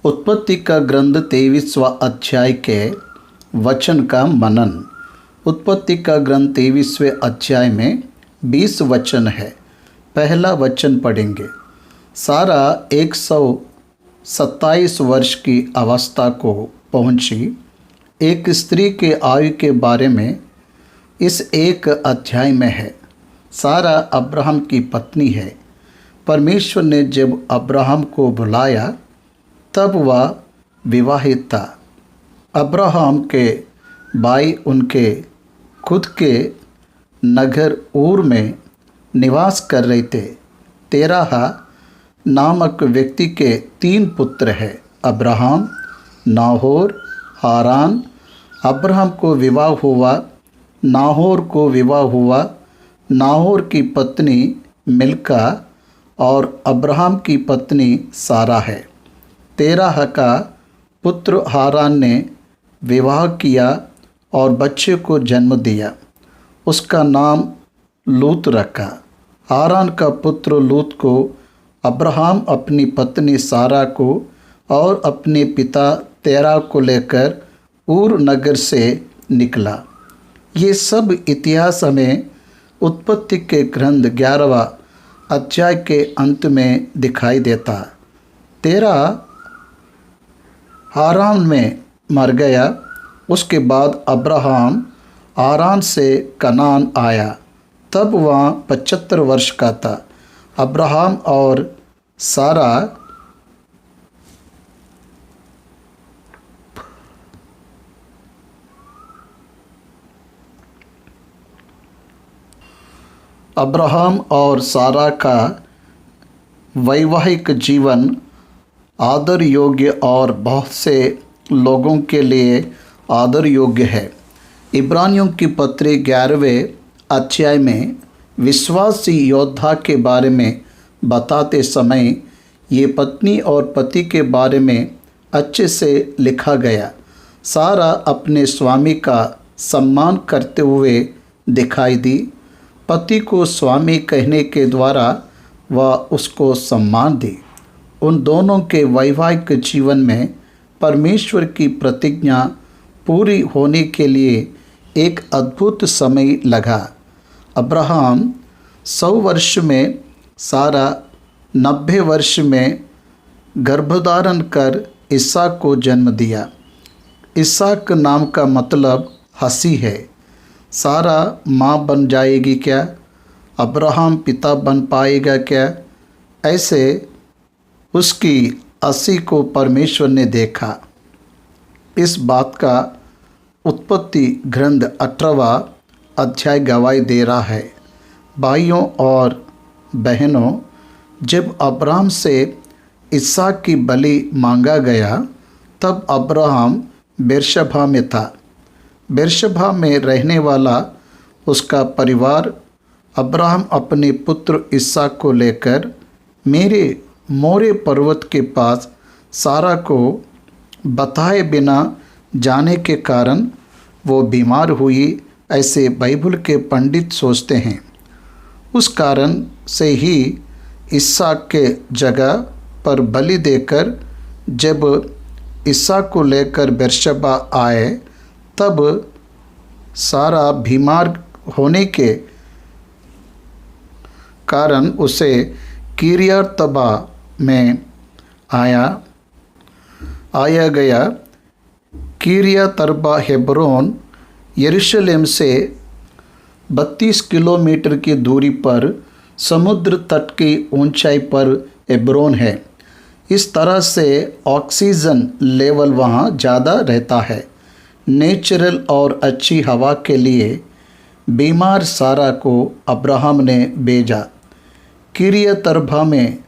उत्पत्ति का ग्रंथ 23वां अध्याय के वचन का मनन। उत्पत्ति का ग्रंथ 23वें अध्याय में 20 वचन है। पहला वचन पढ़ेंगे। सारा 127 वर्ष की अवस्था को पहुंची। एक स्त्री के आयु के बारे में इस एक अध्याय में है। सारा अब्राहम की पत्नी है। परमेश्वर ने जब अब्राहम को बुलाया तब वह विवाहित था। अब्राहम के भाई उनके खुद के नगर ऊर में निवास कर रहे थे। तेराह नामक व्यक्ति के 3 पुत्र हैं, अब्राहम, नाहोर, हारान। अब्राहम को विवाह हुआ, नाहोर को विवाह हुआ। नाहोर की पत्नी मिल्का और अब्राहम की पत्नी सारा है। तेराह का पुत्र हारान ने विवाह किया और बच्चे को जन्म दिया। उसका नाम लूत रखा। हारान का पुत्र लूत को अब्राहम अपनी पत्नी सारा को और अपने पिता तेरह को लेकर ऊर नगर से निकला। ये सब इतिहास हमें उत्पत्ति के ग्रंथ 11वां अध्याय के अंत में दिखाई देता। तेरह हारान में मर गया। उसके बाद अब्राहम हारान से कनान आया। तब वह 75 वर्ष का था। अब्राहम और सारा का वैवाहिक जीवन आदर योग्य और बहुत से लोगों के लिए आदर योग्य है। इब्रानियों की पत्री 11वें अध्याय में विश्वासी योद्धा के बारे में बताते समय ये पत्नी और पति के बारे में अच्छे से लिखा गया। सारा अपने स्वामी का सम्मान करते हुए दिखाई दी। पति को स्वामी कहने के द्वारा वह उसको सम्मान दी। उन दोनों के वैवाहिक जीवन में परमेश्वर की प्रतिज्ञा पूरी होने के लिए एक अद्भुत समय लगा। अब्राहम 100 वर्ष में, सारा 90 वर्ष में गर्भधारण कर इसहाक को जन्म दिया। इसहाक नाम का मतलब हंसी है। सारा माँ बन जाएगी क्या? अब्राहम पिता बन पाएगा क्या? ऐसे उसकी हंसी को परमेश्वर ने देखा। इस बात का उत्पत्ति ग्रंथ 18वां अध्याय गवाही दे रहा है। भाइयों और बहनों, जब अब्राहम से इसहाक की बलि मांगा गया तब अब्राहम बेरशबा में था। बेरशबा में रहने वाला उसका परिवार अब्राहम अपने पुत्र इसहाक को लेकर मोरे पर्वत के पास सारा को बताए बिना जाने के कारण वो बीमार हुई, ऐसे बाइबल के पंडित सोचते हैं। उस कारण से ही इसहाक के जगह पर बलि देकर जब इसहाक को लेकर बेरशबा आए तब सारा बीमार होने के कारण उसे किर्यातअर्बा में आया गया। किर्यातअर्बा हेब्रोन यरूशलेम से 32 किलोमीटर की दूरी पर समुद्र तट की ऊंचाई पर हेब्रोन है। इस तरह से ऑक्सीजन लेवल वहाँ ज़्यादा रहता है। नेचुरल और अच्छी हवा के लिए बीमार सारा को अब्राहम ने भेजा। किर्यातअर्बा में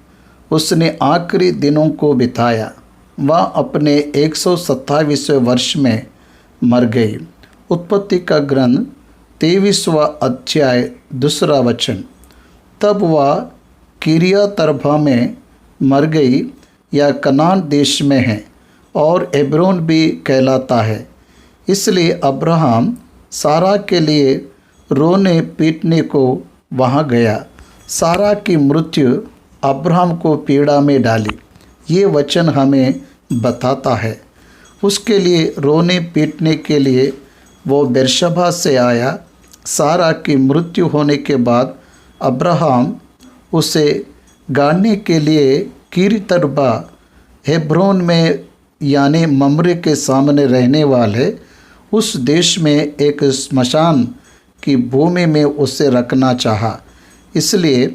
उसने आखिरी दिनों को बिताया। वह अपने 127वें वर्ष में मर गई। उत्पत्ति का ग्रंथ 23वां अध्याय 2 वचन। तब वह किर्यातअर्बा में मर गई या कनान देश में है और हेब्रोन भी कहलाता है। इसलिए अब्राहम सारा के लिए रोने पीटने को वहाँ गया। सारा की मृत्यु अब्राहम को पीड़ा में डाली। ये वचन हमें बताता है। उसके लिए रोने पीटने के लिए वो बेरशबा से आया। सारा की मृत्यु होने के बाद अब्राहम उसे गाड़ने के लिए किरतरबा हेब्रोन में यानी ममरे के सामने रहने वाले उस देश में एक स्मशान की भूमि में उसे रखना चाहा। इसलिए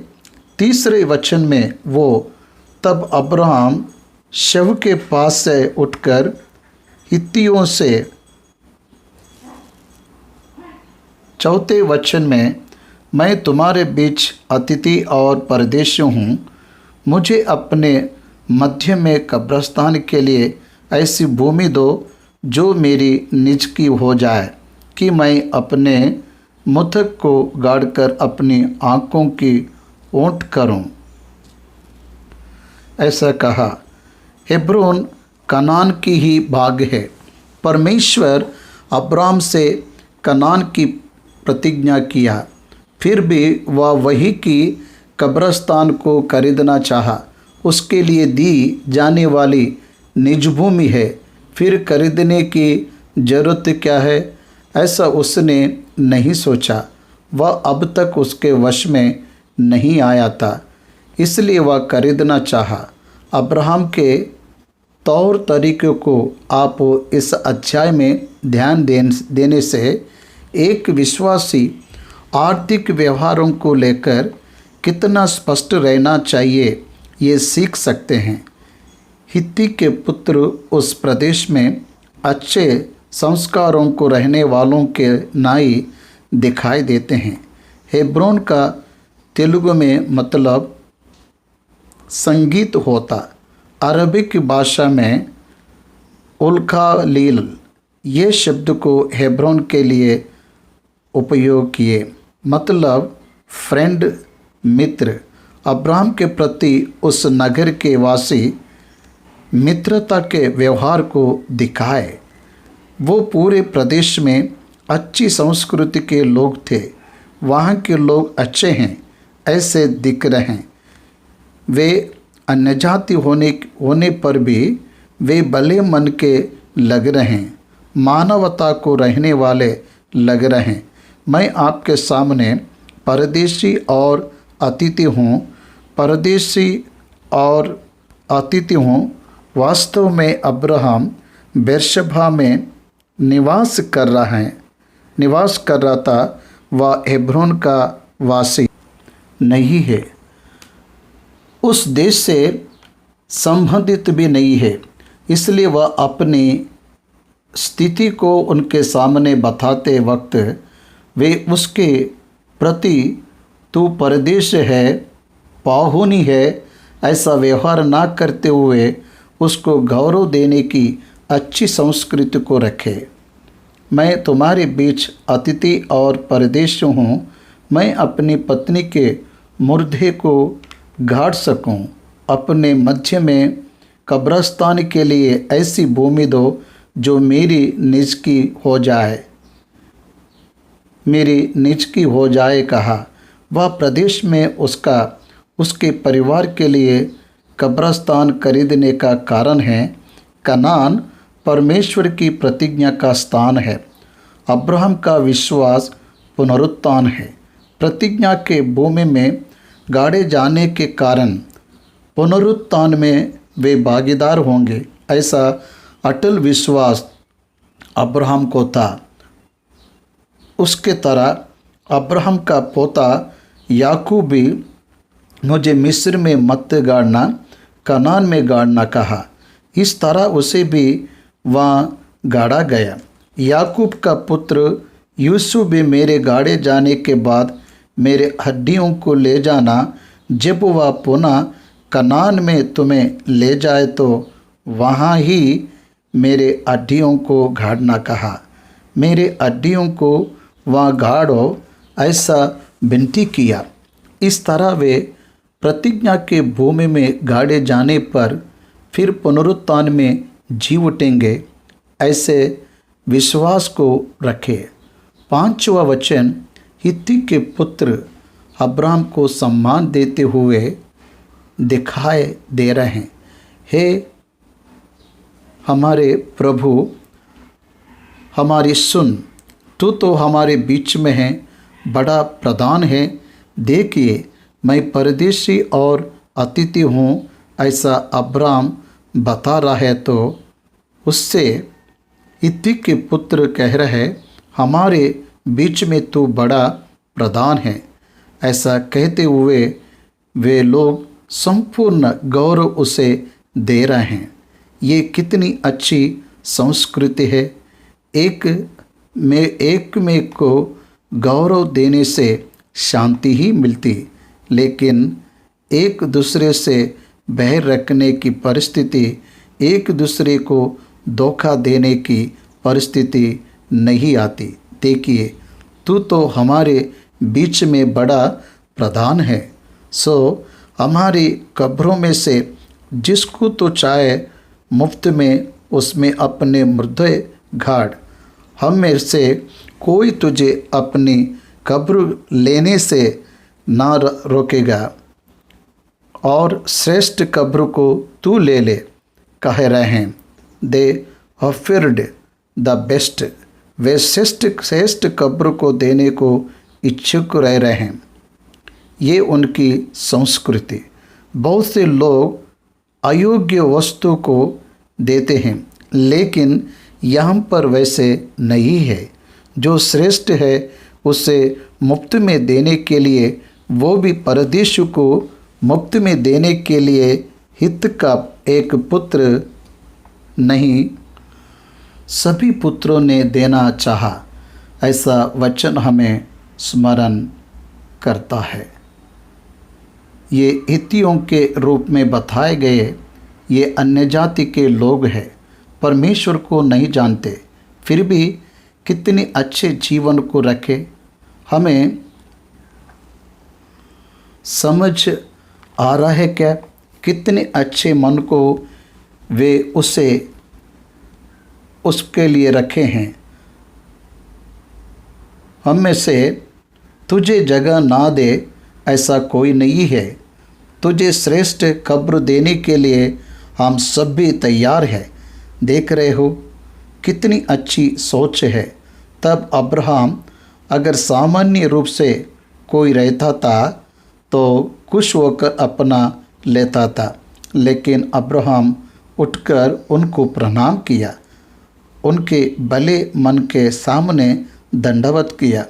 तीसरे वचन में वो तब अब्राहम शव के पास से उठकर हित्तियों से, चौथे वचन में, मैं तुम्हारे बीच अतिथि और परदेशी हूँ, मुझे अपने मध्य में कब्रस्तान के लिए ऐसी भूमि दो जो मेरी निज की हो जाए, कि मैं अपने मुतक को गाड़कर अपनी आँखों की ओट करूं। ऐसा कहा। हेब्रोन कनान की ही भाग है। परमेश्वर अब्राम से कनान की प्रतिज्ञा किया, फिर भी वह वही की कब्रस्तान को खरीदना चाहा। उसके लिए दी जाने वाली निज भूमि है, फिर खरीदने की जरूरत क्या है, ऐसा उसने नहीं सोचा। वह अब तक उसके वश में नहीं आया था, इसलिए वह खरीदना चाहा। अब्राहम के तौर तरीक़ों को आप इस अध्याय में ध्यान देने से एक विश्वासी आर्थिक व्यवहारों को लेकर कितना स्पष्ट रहना चाहिए ये सीख सकते हैं। हित्ती के पुत्र उस प्रदेश में अच्छे संस्कारों को रहने वालों के नाई दिखाई देते हैं। हेब्रोन का तेलुगु में मतलब संगीत होता। अरबिक भाषा में उल्कालील ये शब्द को हेब्रोन के लिए उपयोग किए, मतलब फ्रेंड, मित्र। अब्राहम के प्रति उस नगर के वासी मित्रता के व्यवहार को दिखाए। वो पूरे प्रदेश में अच्छी संस्कृति के लोग थे। वहाँ के लोग अच्छे हैं ऐसे दिख रहे हैं। वे अन्यजाति होने पर भी वे भले मन के लग रहे हैं, मानवता को रहने वाले लग रहे हैं। मैं आपके सामने परदेशी और अतिथि हूँ। परदेशी और अतिथि हूँ। वास्तव में अब्राहम बेरशबा में निवास कर रहा था। वह हेब्रोन का वासी नहीं है, उस देश से संबंधित भी नहीं है। इसलिए वह अपनी स्थिति को उनके सामने बताते वक्त वे उसके प्रति तू परदेश है, पाहुनी है, ऐसा व्यवहार ना करते हुए उसको गौरव देने की अच्छी संस्कृति को रखे। मैं तुम्हारे बीच अतिथि और परदेशी हूँ। मैं अपनी पत्नी के मुर्दे को गाड़ सकूं। अपने मध्य में कब्रस्तान के लिए ऐसी भूमि दो जो मेरी निज की हो जाए, कहा। वह प्रदेश में उसके परिवार के लिए कब्रस्तान खरीदने का कारण है। कनान परमेश्वर की प्रतिज्ञा का स्थान है। अब्राहम का विश्वास पुनरुत्थान है। प्रतिज्ञा के भूमि में गाड़े जाने के कारण पुनरुत्थान में वे भागीदार होंगे, ऐसा अटल विश्वास अब्राहम को था। उसके तरह अब्राहम का पोता याकूब भी मुझे मिस्र में मत गाड़ना, कनान में गाड़ना कहा। इस तरह उसे भी वहाँ गाड़ा गया। याकूब का पुत्र यूसुफ भी मेरे गाड़े जाने के बाद मेरे हड्डियों को ले जाना। जब वह पुनः कनान में तुम्हें ले जाए तो वहाँ ही मेरे हड्डियों को गाड़ना कहा। मेरे हड्डियों को वहाँ गाड़ो, ऐसा विनती किया। इस तरह वे प्रतिज्ञा के भूमि में गाड़े जाने पर फिर पुनरुत्थान में जी उठेंगे, ऐसे विश्वास को रखे। 5वां वचन हित्ती के पुत्र अब्राहम को सम्मान देते हुए दिखाई दे रहे हैं। हे हमारे प्रभु हमारी सुन, तू तो हमारे बीच में है, बड़ा प्रधान है। देखिए, मैं परदेशी और अतिथि हूँ, ऐसा अब्राम बता रहा है। तो उससे हित्ती के पुत्र कह रहे, हमारे बीच में तू बड़ा प्रधान है। ऐसा कहते हुए वे लोग संपूर्ण गौरव उसे दे रहे हैं। ये कितनी अच्छी संस्कृति है। एक में को गौरव देने से शांति ही मिलती, लेकिन एक दूसरे से बैर रखने की परिस्थिति, एक दूसरे को धोखा देने की परिस्थिति नहीं आती। देखिए, तू तो हमारे बीच में बड़ा प्रधान है। सो हमारी कब्रों में से जिसको तो चाहे मुफ्त में उसमें अपने मुर्दे गाड़। हम में से कोई तुझे अपनी कब्र लेने से ना रोकेगा, और श्रेष्ठ कब्र को तू ले ले, कह रहे हैं। दे ऑफर्ड द बेस्ट, वे श्रेष्ठ कब्र को देने को इच्छुक रह रहे हैं। ये उनकी संस्कृति। बहुत से लोग अयोग्य वस्तु को देते हैं, लेकिन यहाँ पर वैसे नहीं है। जो श्रेष्ठ है उसे मुफ्त में देने के लिए, वो भी परदेश को मुफ्त में देने के लिए हित का एक पुत्र नहीं, सभी पुत्रों ने देना चाहा। ऐसा वचन हमें स्मरण करता है। ये हित्तियों के रूप में बताए गए ये अन्य जाति के लोग हैं, परमेश्वर को नहीं जानते, फिर भी कितने अच्छे जीवन को रखे। हमें समझ आ रहा है क्या? कितने अच्छे मन को वे उसके लिए रखे हैं। हम में से तुझे जगह ना दे ऐसा कोई नहीं है। तुझे श्रेष्ठ कब्र देने के लिए हम सब भी तैयार हैं। देख रहे हो कितनी अच्छी सोच है। तब अब्राहम अगर सामान्य रूप से कोई रहता था तो खुश होकर अपना लेता था, लेकिन अब्राहम उठकर उनको प्रणाम किया, उनके भले मन के सामने दंडवत किया,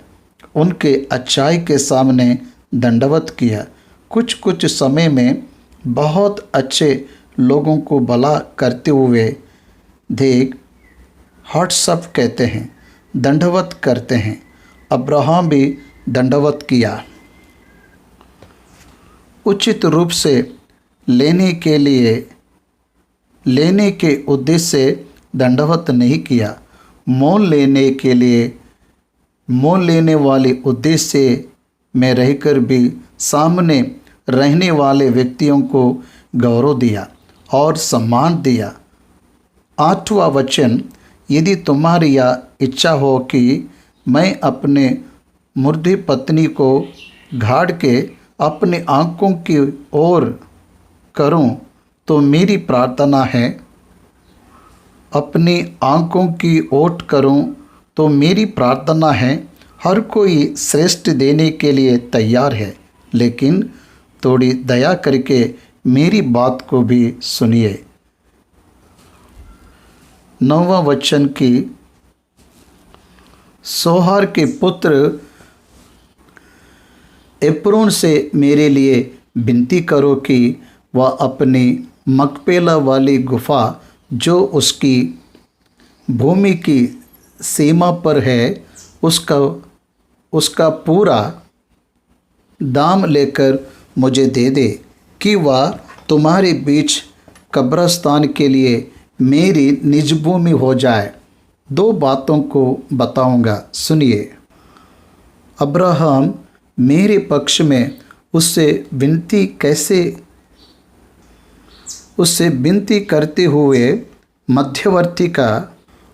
उनके अच्छाई के सामने दंडवत किया। कुछ समय में बहुत अच्छे लोगों को भला करते हुए देख व्हाट्सअप कहते हैं, दंडवत करते हैं। अब्राहम भी दंडवत किया। उचित रूप से लेने के उद्देश्य से दंडवत नहीं किया। मोल लेने वाले उद्देश्य में रहकर भी सामने रहने वाले व्यक्तियों को गौरव दिया और सम्मान दिया। 8वां वचन, यदि तुम्हारी यह इच्छा हो कि मैं अपने मुर्दी पत्नी को गाड़ के अपने आंखों की ओर करूं, तो मेरी प्रार्थना है। अपनी आंखों की ओट करूं तो मेरी प्रार्थना है। हर कोई श्रेष्ठ देने के लिए तैयार है, लेकिन थोड़ी दया करके मेरी बात को भी सुनिए। 9वां वचन की, सोहार के पुत्र एप्रोन से मेरे लिए विनती करो कि वह अपनी मकपेला वाली गुफा जो उसकी भूमि की सीमा पर है उसका पूरा दाम लेकर मुझे दे दे, कि वह तुम्हारे बीच कब्रस्तान के लिए मेरी निज भूमि हो जाए। 2 बातों को बताऊंगा, सुनिए। अब्राहम मेरे पक्ष में उससे विनती करते हुए मध्यवर्ती का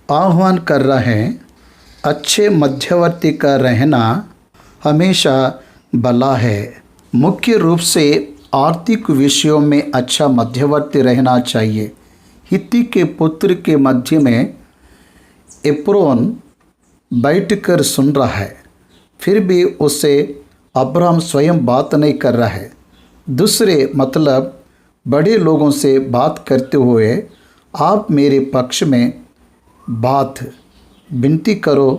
आह्वान कर रहे हैं। अच्छे मध्यवर्ती का रहना हमेशा भला है। मुख्य रूप से आर्थिक विषयों में अच्छा मध्यवर्ती रहना चाहिए। हित्ती के पुत्र के मध्य में एप्रोन बैठकर सुन रहा है, फिर भी उससे अब्राहम स्वयं बात नहीं कर रहा है। दूसरे मतलब बड़े लोगों से बात करते हुए आप मेरे पक्ष में बात विनती करो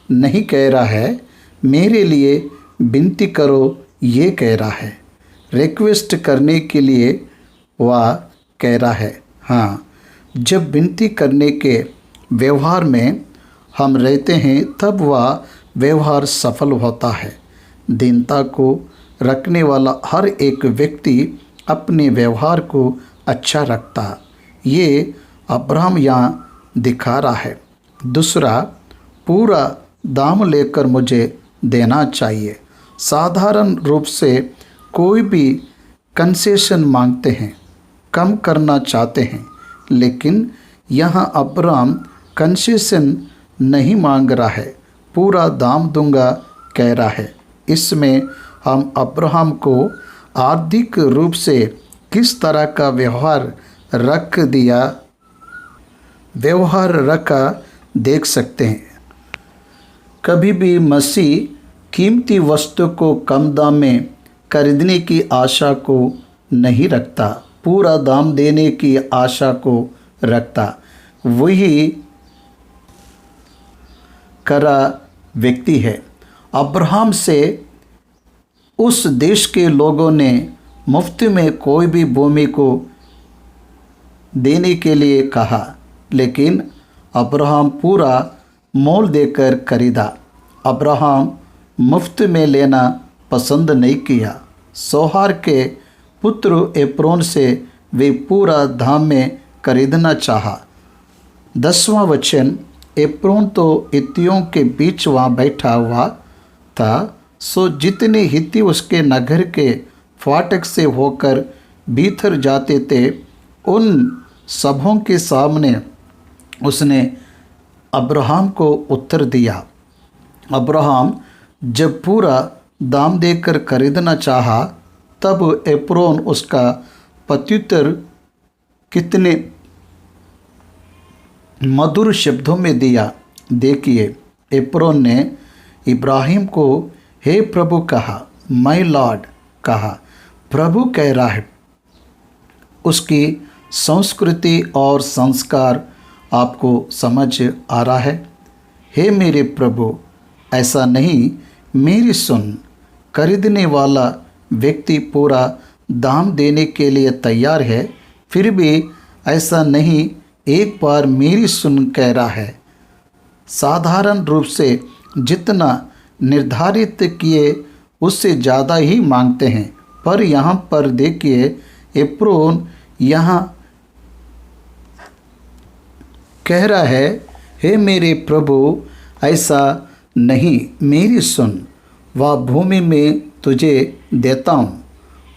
नहीं कह रहा है, मेरे लिए विनती करो ये कह रहा है। रिक्वेस्ट करने के लिए वह कह रहा है। हाँ, जब विनती करने के व्यवहार में हम रहते हैं तब वह व्यवहार सफल होता है। दीनता को रखने वाला हर एक व्यक्ति अपने व्यवहार को अच्छा रखता, ये अब्राहम यहाँ दिखा रहा है। दूसरा, पूरा दाम लेकर मुझे देना चाहिए। साधारण रूप से कोई भी कंसेशन मांगते हैं, कम करना चाहते हैं, लेकिन यहाँ अब्राहम कंसेशन नहीं मांग रहा है, पूरा दाम दूंगा कह रहा है। इसमें हम अब्राहम को आर्थिक रूप से किस तरह का व्यवहार रखा देख सकते हैं। कभी भी मसीह कीमती वस्तु को कम दाम में खरीदने की आशा को नहीं रखता, पूरा दाम देने की आशा को रखता। वही करा व्यक्ति है। अब्राहम से उस देश के लोगों ने मुफ्त में कोई भी भूमि को देने के लिए कहा, लेकिन अब्राहम पूरा मोल देकर खरीदा। अब्राहम मुफ्त में लेना पसंद नहीं किया। सोहार के पुत्र एप्रोन से वे पूरा दाम में खरीदना चाहा। 10वां वचन, एप्रोन तो हित्तियों के बीच वहाँ बैठा हुआ था, सो जितने हित्ती उसके नगर के फाटक से होकर भीतर जाते थे, उन सबों के सामने उसने अब्राहम को उत्तर दिया। अब्राहम जब पूरा दाम देकर खरीदना चाहा, तब एप्रोन उसका प्रत्युत्तर कितने मधुर शब्दों में दिया। देखिए, एप्रोन ने इब्राहिम को हे प्रभु कहा, माय लॉर्ड कहा। प्रभु कह रहा है। उसकी संस्कृति और संस्कार आपको समझ आ रहा है। हे मेरे प्रभु, ऐसा नहीं, मेरी सुन। खरीदने वाला व्यक्ति पूरा दाम देने के लिए तैयार है, फिर भी ऐसा नहीं, एक बार मेरी सुन कह रहा है। साधारण रूप से जितना निर्धारित किए उससे ज़्यादा ही मांगते हैं, पर यहाँ पर देखिए, एप्रोन यहाँ कह रहा है, हे मेरे प्रभु, ऐसा नहीं, मेरी सुन। वह भूमि में तुझे देता हूँ,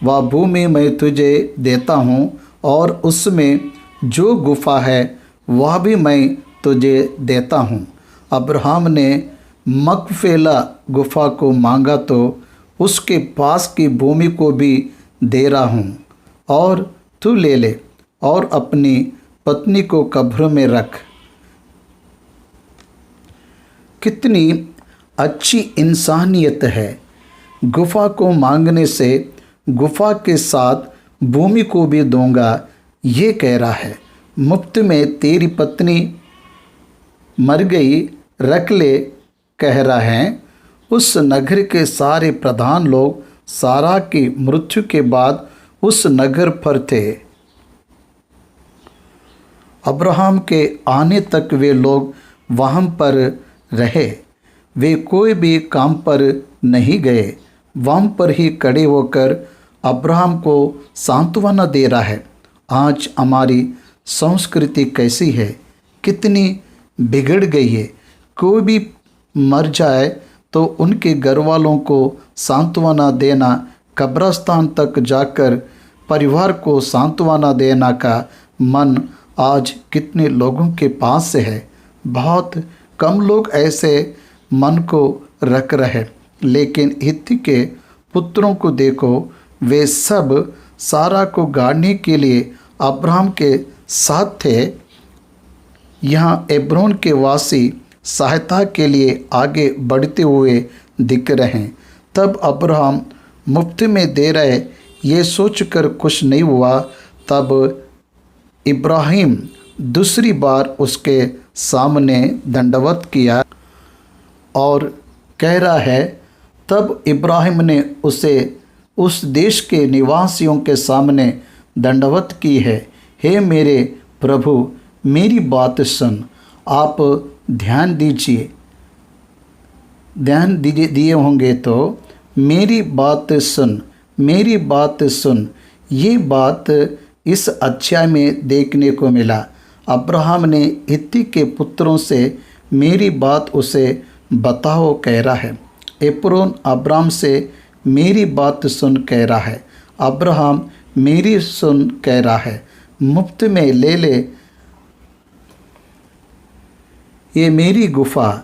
वह भूमि मैं तुझे देता हूँ, और उसमें जो गुफा है वह भी मैं तुझे देता हूँ। अब्राहम ने मकफेला गुफा को मांगा तो उसके पास की भूमि को भी दे रहा हूँ, और तू ले ले और अपनी पत्नी को कब्र में रख। कितनी अच्छी इंसानियत है। गुफा को मांगने से गुफा के साथ भूमि को भी दूंगा ये कह रहा है। मुफ्त में तेरी पत्नी मर गई, रख ले कह रहा है। उस नगर के सारे प्रधान लोग सारा की मृत्यु के बाद उस नगर पर थे। अब्राहम के आने तक वे लोग वहाँ पर रहे। वे कोई भी काम पर नहीं गए, वहाँ पर ही खड़े होकर अब्राहम को सांत्वना दे रहा है। आज हमारी संस्कृति कैसी है, कितनी बिगड़ गई है। कोई भी मर जाए तो उनके घर वालों को सांत्वना देना, कब्रिस्तान तक जाकर परिवार को सांत्वना देना का मन आज कितने लोगों के पास से है। बहुत कम लोग ऐसे मन को रख रहे। लेकिन हित्ती के पुत्रों को देखो, वे सब सारा को गाड़ने के लिए अब्राहम के साथ थे। यहाँ एब्रोन के वासी सहायता के लिए आगे बढ़ते हुए दिख रहे हैं। तब अब्राहम मुफ्त में दे रहे ये सोचकर खुश नहीं हुआ। तब इब्राहिम दूसरी बार उसके सामने दंडवत किया और कह रहा है, तब इब्राहिम ने उसे उस देश के निवासियों के सामने दंडवत की है। हे मेरे प्रभु, मेरी बात सुन। आप ध्यान दिए होंगे तो मेरी बात सुन, मेरी बात सुन। ये बात इस अध्याय में देखने को मिला। अब्राहम ने हित्ती के पुत्रों से मेरी बात उसे बताओ कह रहा है। एप्रोन अब्राहम से मेरी बात सुन कह रहा है। अब्राहम मेरी सुन कह रहा है, मुफ्त में ले ले ये मेरी गुफा,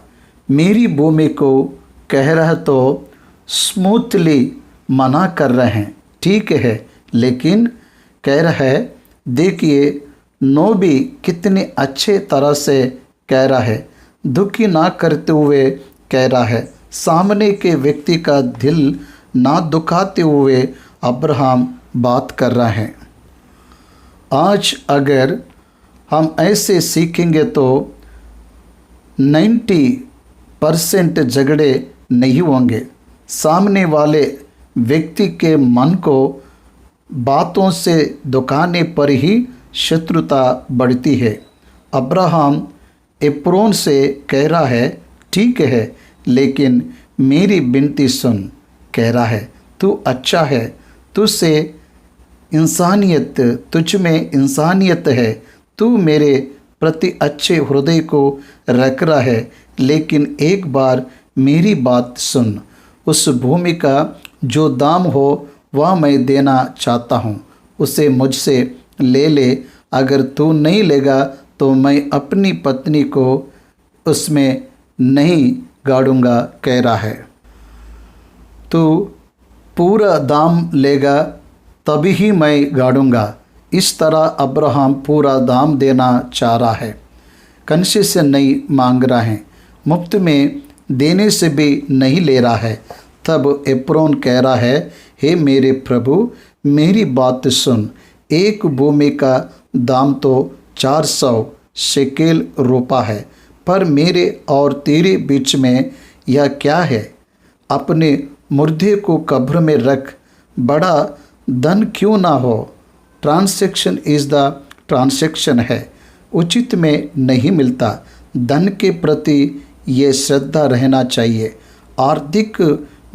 मेरी भूमि को कह रहा तो स्मूथली मना कर रहे हैं, ठीक है। लेकिन कह रहा है, देखिए नो भी कितने अच्छे तरह से कह रहा है, दुखी ना करते हुए कह रहा है, सामने के व्यक्ति का दिल ना दुखाते हुए अब्राहम बात कर रहा है। आज अगर हम ऐसे सीखेंगे तो 90% झगड़े नहीं होंगे। सामने वाले व्यक्ति के मन को बातों से दुखाने पर ही शत्रुता बढ़ती है। अब्राहम एप्रोन से कह रहा है, ठीक है, लेकिन मेरी विनती सुन। कह रहा है, तू अच्छा है, तुझसे इंसानियत, तुझ में इंसानियत है, तू मेरे प्रति अच्छे हृदय को रख रहा है, लेकिन एक बार मेरी बात सुन। उस भूमि का जो दाम हो वह मैं देना चाहता हूँ, उसे मुझसे ले ले। अगर तू नहीं लेगा तो मैं अपनी पत्नी को उसमें नहीं गाड़ूंगा, कह रहा है। तू पूरा दाम लेगा तभी ही मैं गाड़ूंगा। इस तरह अब्राहम पूरा दाम देना चाह रहा है, कंसेशन नहीं मांग रहा है, मुफ्त में देने से भी नहीं ले रहा है। तब एप्रोन कह रहा है, हे मेरे प्रभु, मेरी बात सुन। एक भूमि का दाम तो 400 शेकेल रुपया है, पर मेरे और तेरे बीच में यह क्या है? अपने मुर्दे को कब्र में रख, बड़ा धन क्यों ना हो। ट्रांसैक्शन इज़ द ट्रांसैक्शन है, उचित में नहीं मिलता। धन के प्रति ये श्रद्धा रहना चाहिए, आर्थिक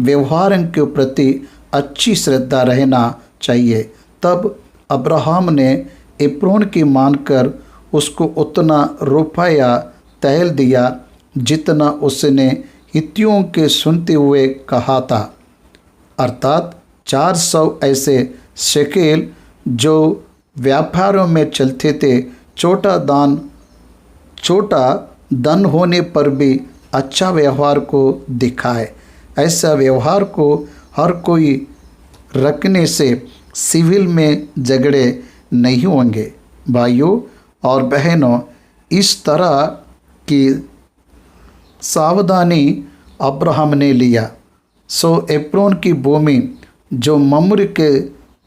व्यवहारों के प्रति अच्छी श्रद्धा रहना चाहिए। तब अब्राहम ने एप्रोन की मानकर उसको उतना रुपया तैल दिया जितना उसने हित्तियों के सुनते हुए कहा था, अर्थात 400 ऐसे शेकेल जो व्यापारों में चलते थे। छोटा धन होने पर भी अच्छा व्यवहार को दिखाए। ऐसा व्यवहार को हर कोई रखने से सिविल में झगड़े नहीं होंगे। भाइयों और बहनों, इस तरह की सावधानी अब्राहम ने लिया। सो एप्रोन की भूमि जो मम्रे के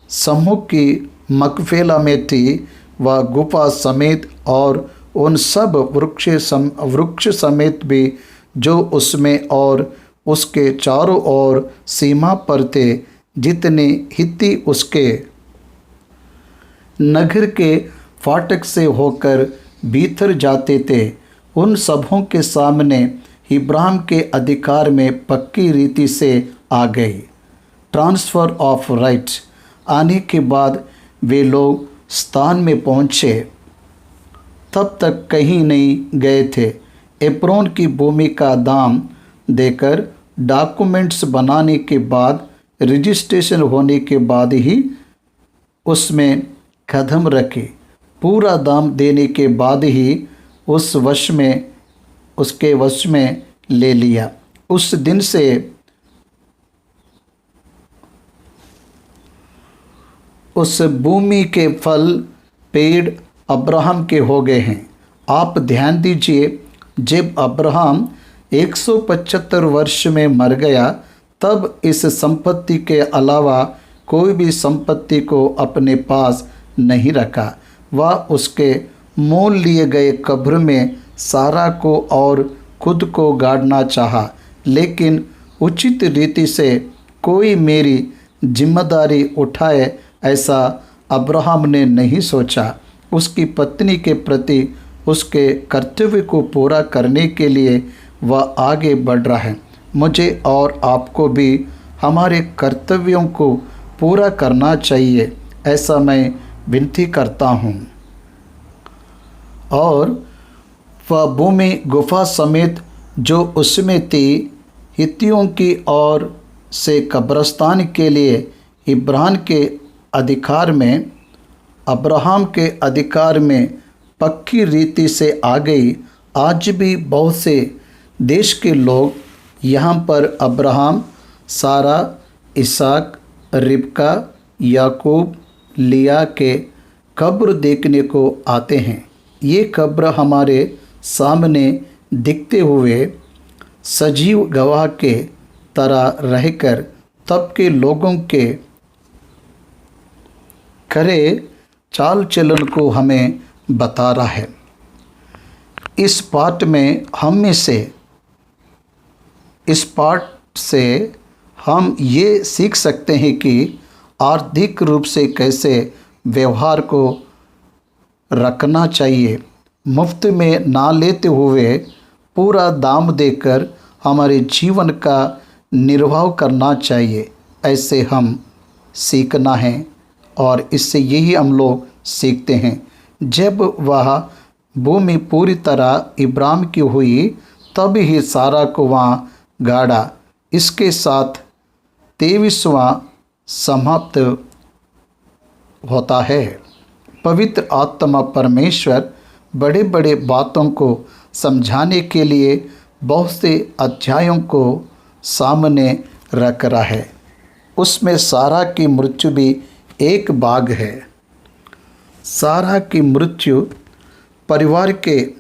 सम्मुख की मकफेला में थी, वह गुफा समेत और उन सब वृक्ष समेत भी जो उसमें और उसके चारों ओर सीमा पर थे, जितने हित्ती उसके नगर के फाटक से होकर भीतर जाते थे, उन सबों के सामने इब्राहिम के अधिकार में पक्की रीति से आ गई। ट्रांसफ़र ऑफ राइट्स आने के बाद वे लोग स्थान में पहुँचे, तब तक कहीं नहीं गए थे। एप्रोन की भूमि का दाम देकर डॉक्यूमेंट्स बनाने के बाद, रजिस्ट्रेशन होने के बाद ही उसमें कदम रखे। पूरा दाम देने के बाद ही उसके वश में ले लिया। उस दिन से उस भूमि के फल, पेड़ अब्राहम के हो गए हैं। आप ध्यान दीजिए, जब अब्राहम 175 वर्ष में मर गया तब इस संपत्ति के अलावा कोई भी संपत्ति को अपने पास नहीं रखा। वह उसके मोल लिए गए कब्र में सारा को और खुद को गाड़ना चाहा, लेकिन उचित रीति से कोई मेरी जिम्मेदारी उठाए ऐसा अब्राहम ने नहीं सोचा। उसकी पत्नी के प्रति उसके कर्तव्य को पूरा करने के लिए वह आगे बढ़ रहा है। मुझे और आपको भी हमारे कर्तव्यों को पूरा करना चाहिए, ऐसा मैं विनती करता हूँ। और वह भूमि गुफा समेत जो उसमें थी हित्तियों की ओर से कब्रिस्तान के लिए इब्रान के अधिकार में, अब्राहम के अधिकार में पक्की रीति से आ गई। आज भी बहुत से देश के लोग यहाँ पर अब्राहम, सारा, इसहाक, रिबका, याकूब, लिया के कब्र देखने को आते हैं। ये कब्र हमारे सामने दिखते हुए सजीव गवाह के तरह रहकर तब के लोगों के करे चाल चलन को हमें बता रहा है। इस पाठ से हम ये सीख सकते हैं कि आर्थिक रूप से कैसे व्यवहार को रखना चाहिए। मुफ्त में ना लेते हुए पूरा दाम देकर हमारे जीवन का निर्वाह करना चाहिए, ऐसे हम सीखना है। और इससे यही हम लोग सीखते हैं। जब वह भूमि पूरी तरह इब्राहिम की हुई तब ही सारा को वहाँ गाड़ा। इसके साथ 23वां समाप्त होता है। पवित्र आत्मा परमेश्वर बड़े बड़े बातों को समझाने के लिए बहुत से अध्यायों को सामने रख रहा है। उसमें सारा की मृत्यु भी एक भाग है। सारा की मृत्यु परिवार के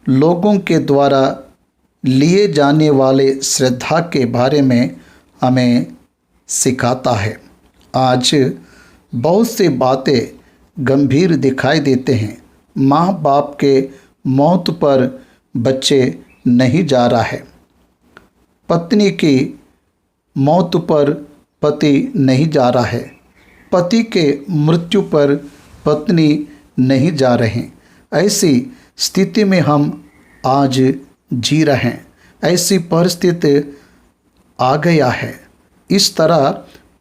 लोगों के द्वारा लिए जाने वाले श्रद्धा के बारे में हमें सिखाता है। आज बहुत सी बातें गंभीर दिखाई देते हैं। माँ बाप के मौत पर बच्चे नहीं जा रहा है, पत्नी की मौत पर पति नहीं जा रहा है, पति के मृत्यु पर पत्नी नहीं जा रहे। ऐसी स्थिति में हम आज जी रहे हैं। ऐसी परिस्थिति आ गया है। इस तरह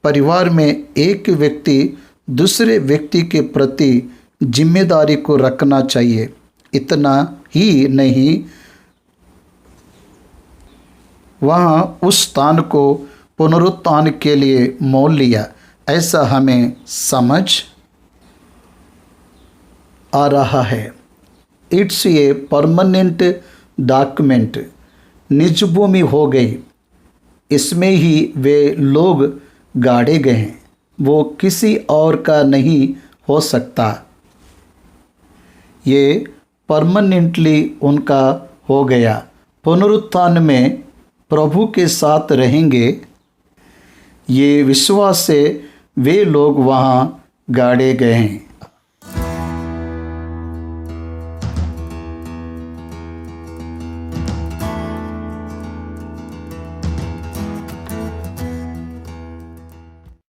परिवार में एक व्यक्ति दूसरे व्यक्ति के प्रति जिम्मेदारी को रखना चाहिए। इतना ही नहीं, वहाँ उस स्थान को पुनरुत्थान के लिए मोल लिया, ऐसा हमें समझ आ रहा है। It's a permanent document. निज भूमि हो गई, इसमें ही वे लोग गाड़े गए हैं। वो किसी और का नहीं हो सकता। ये परमानेंटली उनका हो गया। पुनरुत्थान में प्रभु के साथ रहेंगे। ये विश्वास से वे लोग वहाँ गाड़े गए हैं।